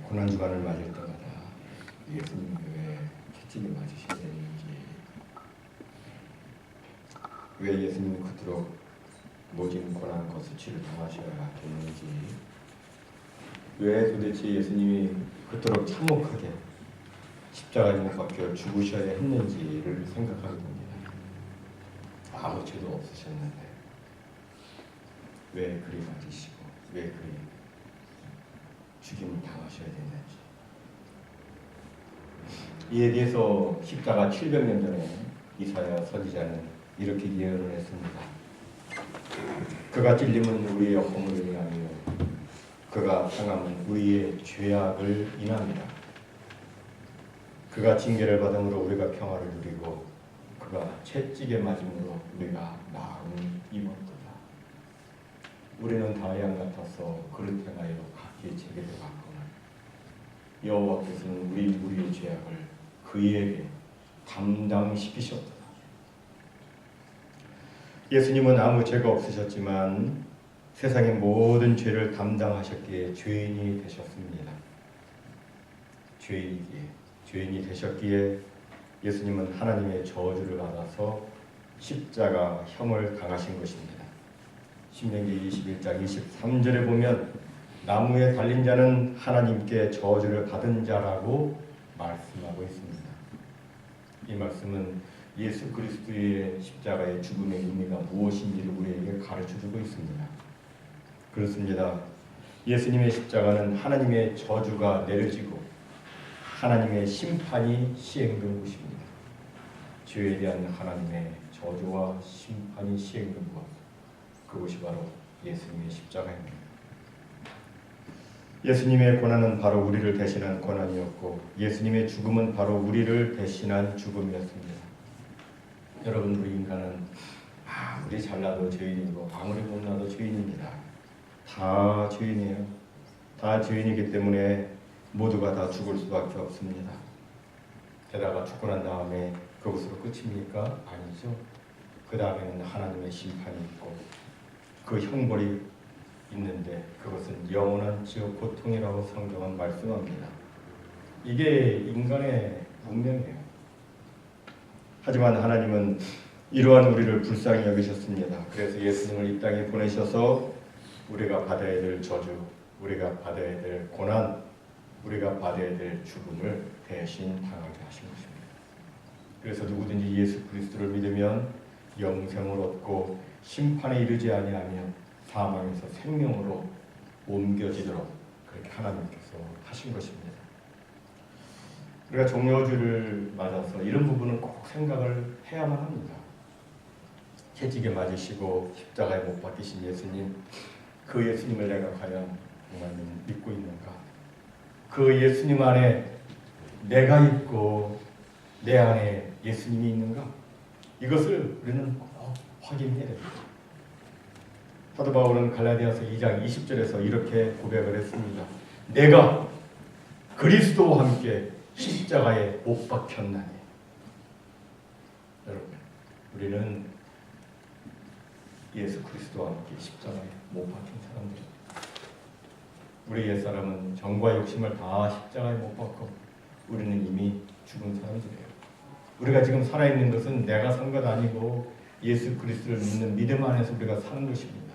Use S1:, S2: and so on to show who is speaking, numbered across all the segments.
S1: 고난주간을 맞을 때마다 예수님이 왜 채찍에 맞으셔야 되는지, 왜 예수님이 그토록 모진 고난과 수치를 당하셔야 되는지, 왜 도대체 예수님이 그토록 참혹하게 십자가에 못 박혀 죽으셔야 했는지를 생각하게 됩니다. 아무 죄도 없으셨는데 왜 그리 맞으시고 왜 그리 죽임을 당하셔야 됐는지, 이에 대해서 십자가 700년 전에 이사야 선지자는 이렇게 예언을 했습니다. 그가 찔림은 우리의 허물을 인하며 그가 상함은 우리의 죄악을 인합니다. 그가 징계를 받음으로 우리가 평화를 누리고 그가 채찍에 맞음으로 우리가 나음을 입었도다. 우리는 다 양 같아서 그릇 행하여 각기 제게로 갔거늘 여호와께서는 우리의 죄악을 그에게 담당시키셨도다. 예수님은 아무 죄가 없으셨지만 세상의 모든 죄를 담당하셨기에 죄인이 되셨습니다. 죄인이 되셨기에 예수님은 하나님의 저주를 받아서 십자가형을 당하신 것입니다. 신명기 21장 23절에 보면 나무에 달린 자는 하나님께 저주를 받은 자라고 말씀하고 있습니다. 이 말씀은 예수 그리스도의 십자가의 죽음의 의미가 무엇인지를 우리에게 가르쳐주고 있습니다. 그렇습니다. 예수님의 십자가는 하나님의 저주가 내려지고 하나님의 심판이 시행된 것입니다. 죄에 대한 하나님의 저주와 심판이 시행된 것, 그것이 바로 예수님의 십자가입니다. 예수님의 고난은 바로 우리를 대신한 고난이었고 예수님의 죽음은 바로 우리를 대신한 죽음이었습니다. 여러분, 우리 인간은 아무리 잘나도 죄인이고 아무리 못나도 죄인입니다. 다 죄인이에요. 다 죄인이기 때문에 모두가 다 죽을 수밖에 없습니다. 게다가 죽고 난 다음에 그것으로 끝입니까? 아니죠. 그 다음에는 하나님의 심판이 있고 그 형벌이 있는데 그것은 영원한 지옥 고통이라고 성경은 말씀합니다. 이게 인간의 운명이에요. 하지만 하나님은 이러한 우리를 불쌍히 여기셨습니다. 그래서 예수님을 이 땅에 보내셔서 우리가 받아야 될 저주, 우리가 받아야 될 고난, 우리가 받아야 될 죽음을 대신 당하게 하신 것입니다. 그래서 누구든지 예수 그리스도를 믿으면 영생을 얻고 심판에 이르지 아니하며 사망에서 생명으로 옮겨지도록 그렇게 하나님께서 하신 것입니다. 우리가 종려주를 맞아서 이런 부분은 꼭 생각을 해야만 합니다. 채찍에 맞으시고 십자가에 못 박히신 예수님, 그 예수님을 내가 과연 정말 믿고 있는가? 그 예수님 안에 내가 있고 내 안에 예수님이 있는가? 이것을 우리는 꼭 확인해야 됩니다. 사도 바울은 갈라디아서 2장 20절에서 이렇게 고백을 했습니다. 내가 그리스도와 함께 십자가에 못 박혔나니. 여러분, 우리는 예수 그리스도와 함께 십자가에 못 박힌 사람들입니다. 우리 옛사람은 정과 욕심을 다 십자가에 못 박고 우리는 이미 죽은 사람들이에요. 우리가 지금 살아있는 것은 내가 산 것 아니고 예수 그리스도를 믿는 믿음 안에서 우리가 사는 것입니다.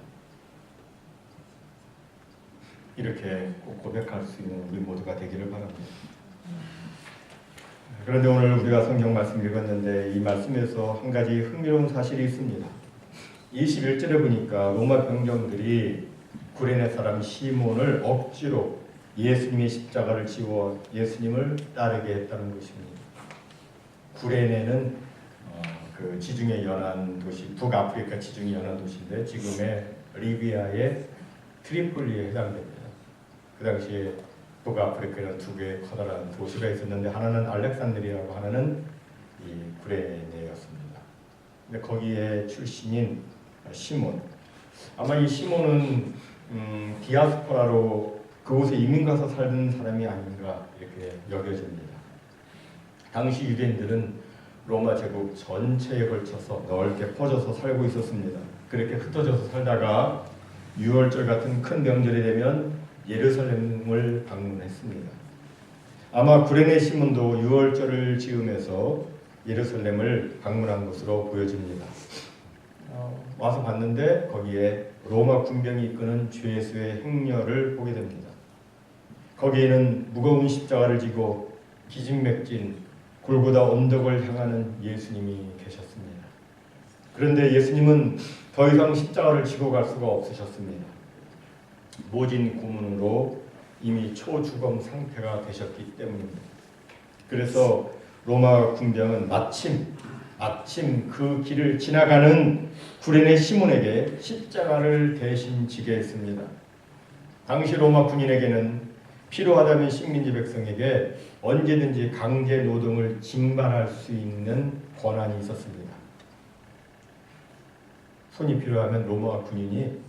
S1: 이렇게 꼭 고백할 수 있는 우리 모두가 되기를 바랍니다. 그런데 오늘 우리가 성경 말씀 읽었는데 이 말씀에서 한 가지 흥미로운 사실이 있습니다. 21절에 보니까 로마 병정들이 구레네 사람 시몬을 억지로 예수님의 십자가를 지워 예수님을 따르게 했다는 것입니다. 구레네는 그 지중해 연안 도시, 북아프리카 지중해 연안 도시인데 지금의 리비아의 트리폴리에 해당됩니다. 그 당시에 북아프리카에는 두 개의 커다란 도시가 있었는데 하나는 알렉산드리아고 하나는 이 구레네였습니다. 근데 거기에 출신인 시몬, 아마 이 시몬은 디아스포라로 그곳에 이민 가서 살던 사람이 아닌가 이렇게 여겨집니다. 당시 유대인들은 로마 제국 전체에 걸쳐서 넓게 퍼져서 살고 있었습니다. 그렇게 흩어져서 살다가 유월절 같은 큰 명절이 되면 예루살렘을 방문했습니다. 아마 구레네 시몬도 유월절을 지으면서 예루살렘을 방문한 것으로 보여집니다. 와서 봤는데 거기에 로마 군병이 이끄는 죄수의 행렬을 보게 됩니다. 거기에는 무거운 십자가를 지고 기진맥진 골고다 언덕을 향하는 예수님이 계셨습니다. 그런데 예수님은 더 이상 십자가를 지고 갈 수가 없으셨습니다. 모진 고문으로 이미 초주검 상태가 되셨기 때문입니다. 그래서 로마 군병은 마침 그 길을 지나가는 구레네 시몬에게 십자가를 대신 지게 했습니다. 당시 로마 군인에게는 필요하다면 식민지 백성에게 언제든지 강제 노동을 징발할 수 있는 권한이 있었습니다. 손이 필요하면 로마 군인이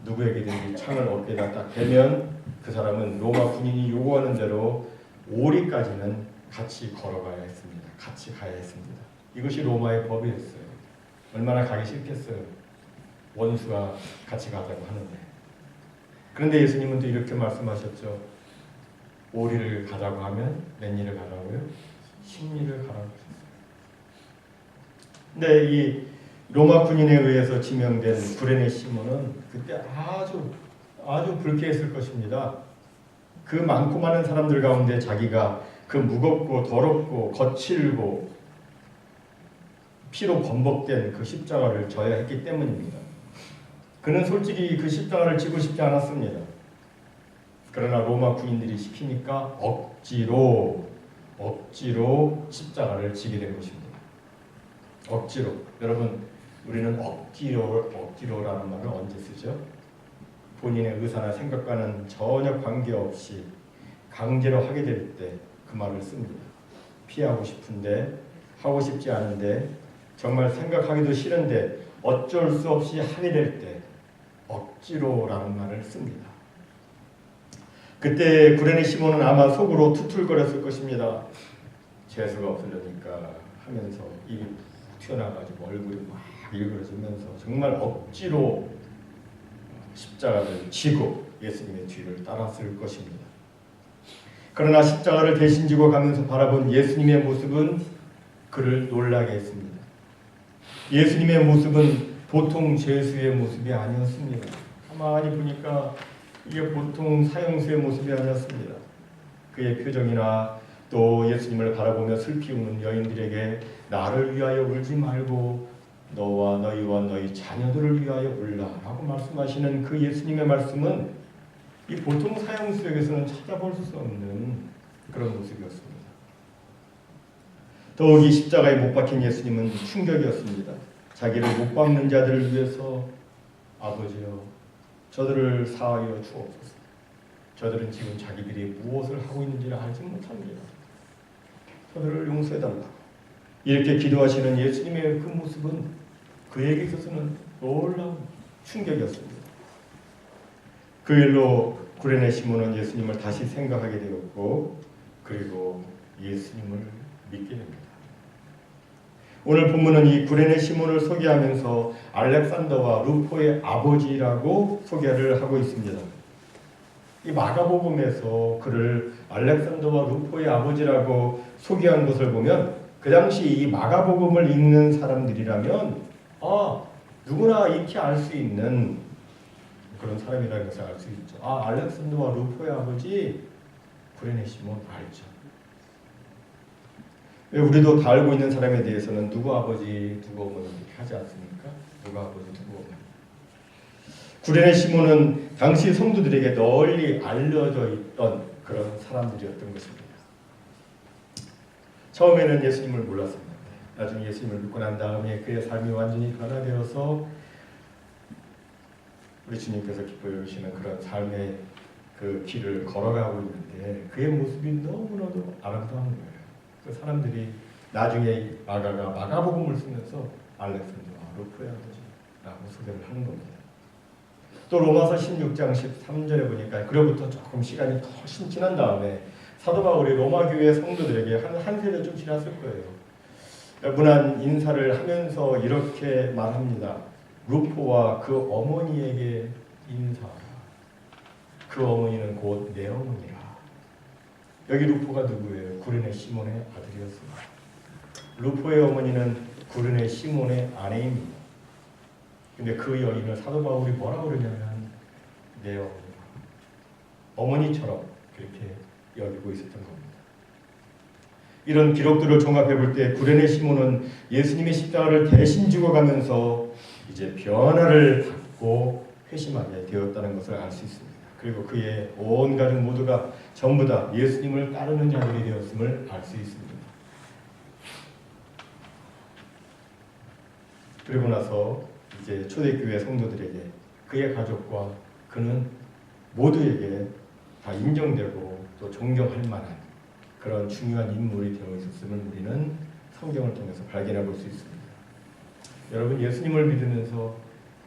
S1: 누구에게든지 창을 어깨에다 딱 대면 그 사람은 로마 군인이 요구하는 대로 오리까지는 같이 걸어가야 했습니다. 같이 가야 했습니다. 이것이 로마의 법이었어요. 얼마나 가기 싫겠어요. 원수가 같이 가자고 하는데. 그런데 예수님은 또 이렇게 말씀하셨죠. 오리를 가자고 하면 몇 리를 가라고요? 10리를 가라고 하셨어요. 근데 이 로마 군인에 의해서 지명된 구레네 시몬은 그때 아주 불쾌했을 것입니다. 그 많고 많은 사람들 가운데 자기가 그 무겁고 더럽고 거칠고 피로 범벅된 그 십자가를 져야 했기 때문입니다. 그는 솔직히 그 십자가를 지고 싶지 않았습니다. 그러나 로마 군인들이 시키니까 억지로 십자가를 지게 된 것입니다. 억지로. 여러분, 우리는 억지로라는 말을 언제 쓰죠? 본인의 의사나 생각과는 전혀 관계없이 강제로 하게 될 때 그 말을 씁니다. 피하고 싶은데, 하고 싶지 않은데, 정말 생각하기도 싫은데 어쩔 수 없이 하게 될 때 억지로라는 말을 씁니다. 그때 구레네 시몬은 아마 속으로 투툴거렸을 것입니다. 재수가 없으려니까 하면서 입이 튀어나와가지고 얼굴이 막 일그러지면서 정말 억지로 십자가를 지고 예수님의 뒤를 따랐을 것입니다. 그러나 십자가를 대신 지고 가면서 바라본 예수님의 모습은 그를 놀라게 했습니다. 예수님의 모습은 보통 죄수의 모습이 아니었습니다. 가만히 보니까 이게 보통 사형수의 모습이 아니었습니다. 그의 표정이나 또 예수님을 바라보며 슬피 우는 여인들에게 나를 위하여 울지 말고 너와 너희와 너희 자녀들을 위하여 울라라고 말씀하시는 그 예수님의 말씀은 이 보통 사형수에게서는 찾아볼 수 없는 그런 모습이었습니다. 더욱이 십자가에 못 박힌 예수님은 충격이었습니다. 자기를 못 박는 자들을 위해서 아버지여 저들을 사하여 주옵소서. 저들은 지금 자기들이 무엇을 하고 있는지를 알지 못합니다. 저들을 용서해달라고. 이렇게 기도하시는 예수님의 그 모습은 그에게 있어서는 놀라운 충격이었습니다. 그 일로 구레네 시몬은 예수님을 다시 생각하게 되었고 그리고 예수님을 믿게 됩니다. 오늘 본문은 이 구레네 시몬을 소개하면서 알렉산더와 루포의 아버지라고 소개를 하고 있습니다. 이 마가복음에서 그를 알렉산더와 루포의 아버지라고 소개한 것을 보면 그 당시 이 마가복음을 읽는 사람들이라면 누구나 익히 알 수 있는 그런 사람이라는 것을 알 수 있죠. 알렉산더와 루포의 아버지 구레네 시몬 알죠. 우리도 다 알고 있는 사람에 대해서는 누구 아버지 누구 어머니 이렇게 하지 않습니까? 누구 아버지 누구 어머니. 구레네 시몬은 당시 성도들에게 널리 알려져 있던 그런 사람들이었던 것입니다. 처음에는 예수님을 몰랐습니다. 나중에 예수님을 믿고 난 다음에 그의 삶이 완전히 변화되어서 우리 주님께서 기뻐 여기시는 그런 삶의 그 길을 걸어가고 있는데 그의 모습이 너무나도 아름다운 거예요. 그 사람들이 나중에 마가복음을 쓰면서 알렉산더와 루포의 아버지라고 소개를 하는 겁니다. 또 로마서 16장 13절에 보니까 그로부터 조금 시간이 훨씬 지난 다음에 사도 바울이 로마 교회 성도들에게 한 세대 좀 지났을 거예요. 무난 인사를 하면서 이렇게 말합니다. 루포와 그 어머니에게 인사하라. 그 어머니는 곧 내 어머니라. 여기 루포가 누구예요? 구레네 시몬의 아들이었습니다. 루포의 어머니는 구레네 시몬의 아내입니다. 근데 그 여인을 사도 바울이 뭐라고 그러냐면 내 어머니라. 어머니처럼 그렇게 여기고 있었던 겁니다. 이런 기록들을 종합해 볼 때 구레네 시몬은 예수님의 십자가를 대신 죽어가면서 이제 변화를 받고 회심하게 되었다는 것을 알 수 있습니다. 그리고 그의 온 가족 모두가 전부 다 예수님을 따르는 자들이 되었음을 알 수 있습니다. 그리고 나서 이제 초대교회 성도들에게 그의 가족과 그는 모두에게 다 인정되고 또 존경할 만한 그런 중요한 인물이 되어 있었음을 우리는 성경을 통해서 발견해 볼 수 있습니다. 여러분, 예수님을 믿으면서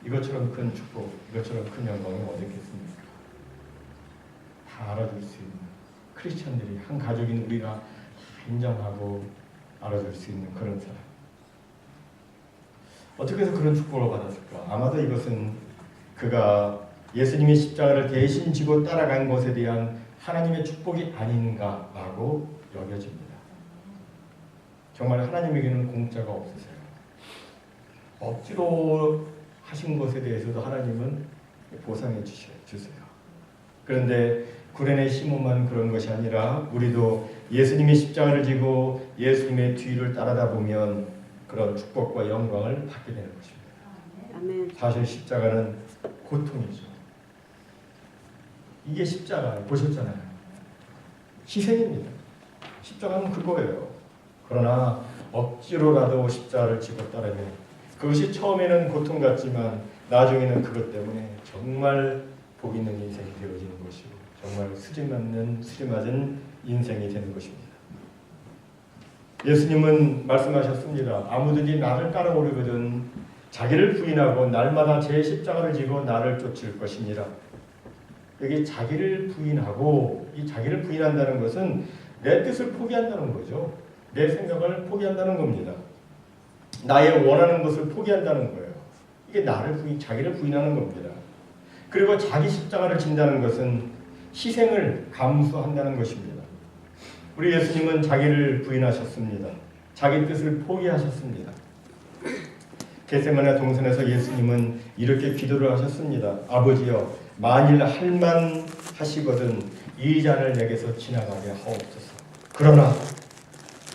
S1: 이것처럼 큰 축복, 이것처럼 큰 영광이 어디 있겠습니까? 다 알아줄 수 있는 크리스천들이 한 가족인 우리가 다 인정하고 알아줄 수 있는 그런 사람. 어떻게 해서 그런 축복을 받았을까? 아마도 이것은 그가 예수님이 십자가를 대신 지고 따라간 것에 대한 하나님의 축복이 아닌가라고 여겨집니다. 정말 하나님에게는 공짜가 없으세요. 억지로 하신 것에 대해서도 하나님은 보상해 주세요. 그런데 구레네 시몬만 그런 것이 아니라 우리도 예수님이 십자가를 지고 예수님의 뒤를 따라다 보면 그런 축복과 영광을 받게 되는 것입니다. 사실 십자가는 고통이죠. 이게 십자가 보셨잖아요. 희생입니다. 십자가는 그거예요. 그러나 억지로라도 십자가를 지고 따르면 그것이 처음에는 고통 같지만 나중에는 그것 때문에 정말 복 있는 인생이 되어지는 것이고 정말 수리 맞은 인생이 되는 것입니다. 예수님은 말씀하셨습니다. 아무든지 나를 따라오려거든 자기를 부인하고 날마다 제 십자가를 지고 나를 쫓을 것이니라. 여기 자기를 부인하고, 이 자기를 부인한다는 것은 내 뜻을 포기한다는 거죠. 내 생각을 포기한다는 겁니다. 나의 원하는 것을 포기한다는 거예요. 이게 자기를 부인하는 겁니다. 그리고 자기 십자가를 진다는 것은 희생을 감수한다는 것입니다. 우리 예수님은 자기를 부인하셨습니다. 자기 뜻을 포기하셨습니다. 겟세마네 동산에서 예수님은 이렇게 기도를 하셨습니다. 아버지여, 만일 할만 하시거든 이 잔을 내게서 지나가게 하옵소서. 그러나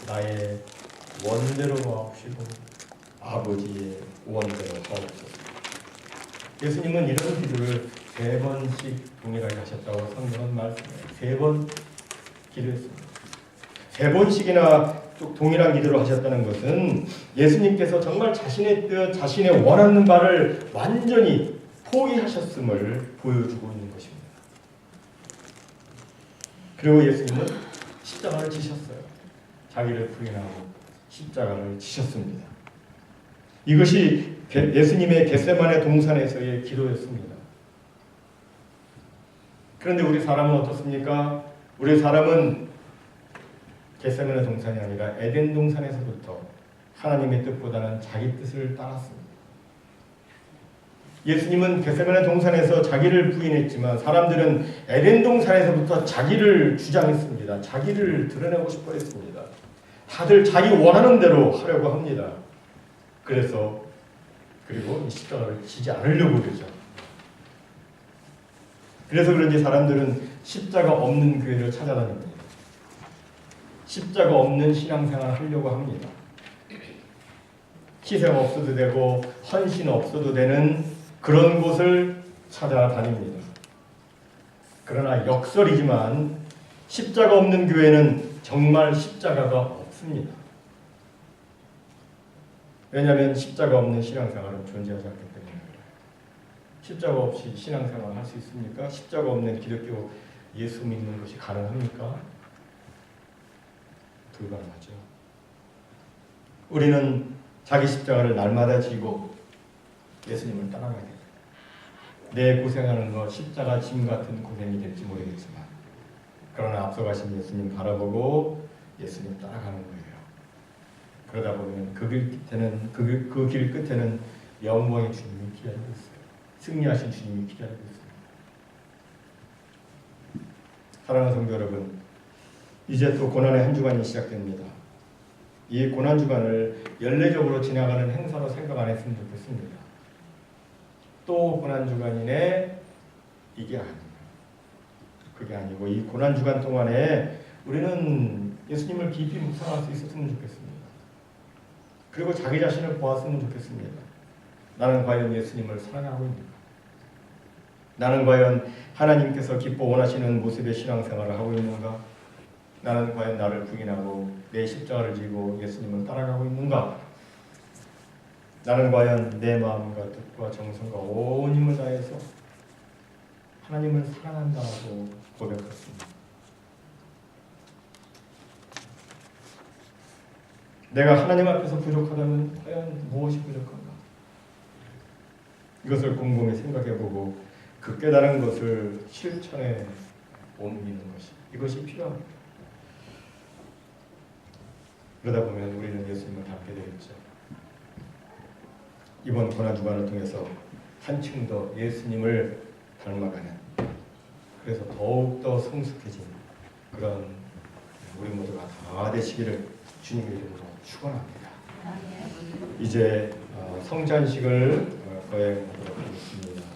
S1: 나의 원대로 하옵시고 아버지의 원대로 하옵소서. 예수님은 이런 기도를 3번씩 동일하게 하셨다고 성경은 말씀해요. 3번 기도했습니다. 3번씩이나 동일한 기도를 하셨다는 것은 예수님께서 정말 자신의 뜻, 자신의 원하는 바를 완전히 포기하셨음을 보여주고 있는 것입니다. 그리고 예수님은 십자가를 지셨어요. 자기를 부인하고 십자가를 지셨습니다. 이것이 예수님의 겟세마네 동산에서의 기도였습니다. 그런데 우리 사람은 어떻습니까? 우리 사람은 겟세마네 동산이 아니라 에덴 동산에서부터 하나님의 뜻보다는 자기 뜻을 따랐습니다. 예수님은 겟세마네 동산에서 자기를 부인했지만 사람들은 에덴 동산에서부터 자기를 주장했습니다. 자기를 드러내고 싶어 했습니다. 다들 자기 원하는 대로 하려고 합니다. 그리고 이 십자가를 지지 않으려고 그러죠. 그래서 그런지 사람들은 십자가 없는 교회를 찾아다닙니다. 십자가 없는 신앙생활을 하려고 합니다. 희생 없어도 되고 헌신 없어도 되는 그런 곳을 찾아다닙니다. 그러나 역설이지만 십자가 없는 교회는 정말 십자가가 없습니다. 왜냐하면 십자가 없는 신앙생활은 존재하지 않기 때문에 그래요. 십자가 없이 신앙생활을 할 수 있습니까? 십자가 없는 기독교 예수 믿는 것이 가능합니까? 불가능하죠. 우리는 자기 십자가를 날마다 지고 예수님을 따라가야 돼요. 내 고생하는 것 십자가 짐 같은 고생이 될지 모르겠지만 그러나 앞서가신 예수님 바라보고 예수님 따라가는 거예요. 그러다 보면 그 길 끝에는 영광의 주님이 기다리고 있어요. 승리하신 주님이 기다리고 있습니다. 사랑하는 성도 여러분, 이제 또 고난의 한 주간이 시작됩니다. 이 고난 주간을 연례적으로 지나가는 행사로 생각 안 했으면 좋겠습니다. 또 고난 주간이네, 이게 아니에요. 그게 아니고 이 고난 주간 동안에 우리는 예수님을 깊이 묵상할 수 있었으면 좋겠습니다. 그리고 자기 자신을 보았으면 좋겠습니다. 나는 과연 예수님을 사랑하고 있는가? 나는 과연 하나님께서 기뻐 원하시는 모습의 신앙생활을 하고 있는가? 나는 과연 나를 부인하고 내 십자가를 지고 예수님을 따라가고 있는가? 나는 과연 내 마음과 뜻과 정성과 온 힘을 다해서 하나님을 사랑한다고 고백했습니다. 내가 하나님 앞에서 부족하다면 과연 무엇이 부족한가? 이것을 곰곰이 생각해보고 그 깨달은 것을 실천에 옮기는 것이, 이것이 필요합니다. 그러다 보면 우리는 예수님을 닮게 되겠죠. 이번 고난주간을 통해서 한층 더 예수님을 닮아가는, 그래서 더욱더 성숙해진 그런 우리 모두가 다 되시기를 주님의 이름으로 축원합니다. 이제 성찬식을 거행하도록 하겠습니다.